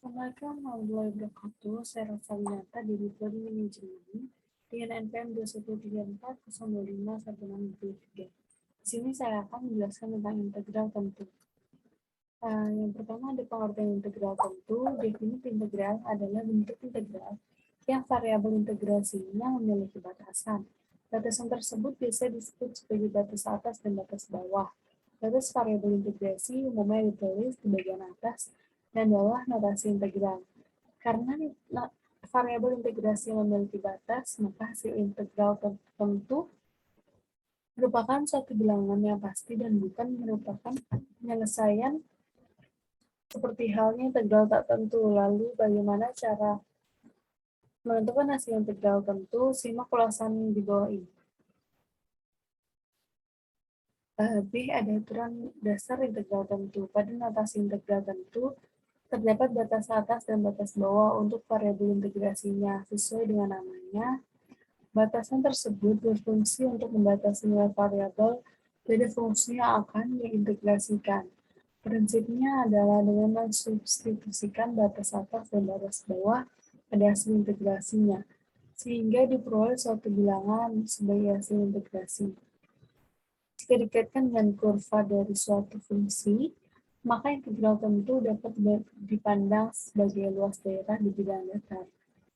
Assalamualaikum warahmatullahi wabarakatuh. Saya Rafa Winata dari Prodi Manajemen dengan NPM 21340251623. Di sini saya akan menjelaskan tentang integral tentu. Yang pertama ada pengertian integral tentu. Definisi integral adalah bentuk integral yang variabel integrasinya memiliki batasan. Batasan tersebut biasa disebut sebagai batas atas dan batas bawah. Batas variabel integrasi umumnya ditulis di bagian atas dan bawah notasi integral. Karena variabel integrasi memiliki batas, maka hasil integral tentu merupakan suatu bilangan yang pasti dan bukan merupakan penyelesaian seperti halnya integral tak tentu. Lalu bagaimana cara menentukan hasil integral tentu? Simak ulasan di bawah ini. B. Ada aturan dasar integral tentu. Pada notasi integral tentu, terdapat batas atas dan batas bawah untuk variabel integrasinya. Sesuai dengan namanya, batasan tersebut berfungsi untuk membatasi nilai variabel dari fungsi yang akan diintegrasikan. Prinsipnya adalah dengan mensubstitusikan batas atas dan batas bawah pada hasil integrasinya, sehingga diperoleh suatu bilangan sebagai hasil integrasi. Jika dikaitkan dengan kurva dari suatu fungsi, maka integral tentu dapat dipandang sebagai luas daerah di bidang datar.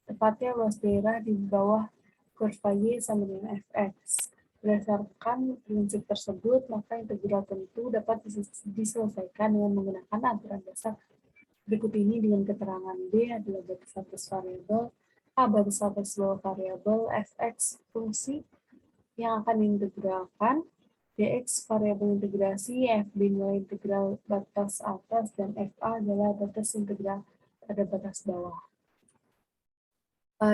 Tepatnya luas daerah di bawah kurva Y sama dengan fx. Berdasarkan prinsip tersebut, maka integral tentu dapat diselesaikan dengan menggunakan aturan dasar berikut ini dengan keterangan. B adalah batas atas variabel, A batas atas bawah variabel, fx fungsi yang akan diintegralkan, dx variabel integrasi, fb nilai integral batas atas, dan fa adalah batas integral pada batas bawah.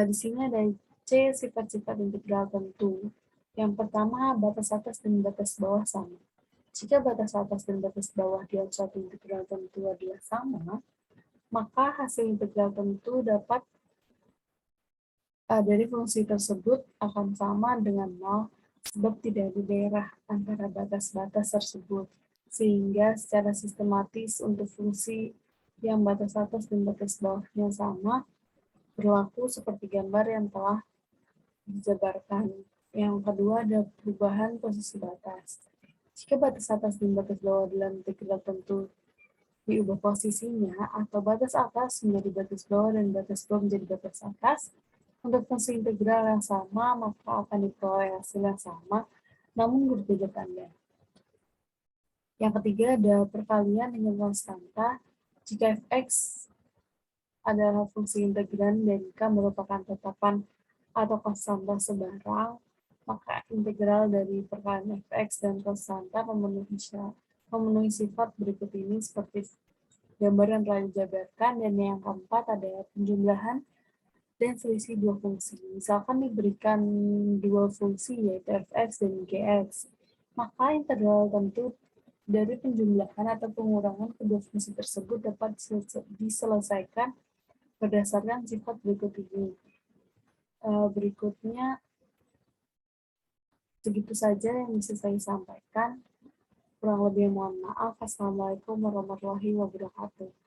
Di sini ada C sifat-sifat integral tentu. Yang pertama, batas atas dan batas bawah sama. Jika batas atas dan batas bawah dalam suatu integral tentu adalah sama, maka hasil integral tentu dapat dari fungsi tersebut akan sama dengan 0, sebab tidak ada daerah antara batas-batas tersebut. Sehingga secara sistematis untuk fungsi yang batas atas dan batas bawahnya sama, berlaku seperti gambar yang telah dijabarkan. Yang kedua ada perubahan posisi batas. Jika batas atas dan batas bawah dalam integral tentu diubah posisinya, atau batas atas menjadi batas bawah dan batas bawah menjadi batas atas, untuk fungsi integral yang sama, maka akan diperoleh hasil yang sama, namun berbeda tanda. Yang ketiga ada perkalian dengan konstanta. Jika fx adalah fungsi integran dan k merupakan tetapan atau konstanta sebarang, maka integral dari perkalian fx dan konstanta memenuhi sifat berikut ini seperti gambar yang telah dijabarkan. Dan yang keempat ada penjumlahan dan selisih dua fungsi. Misalkan diberikan dua fungsi yaitu fx dan gx, maka integral tentu dari penjumlahan atau pengurangan kedua fungsi tersebut dapat diselesaikan berdasarkan sifat berikut ini. Berikutnya, segitu saja yang bisa saya sampaikan. Kurang lebih mohon maaf. Assalamualaikum warahmatullahi wabarakatuh.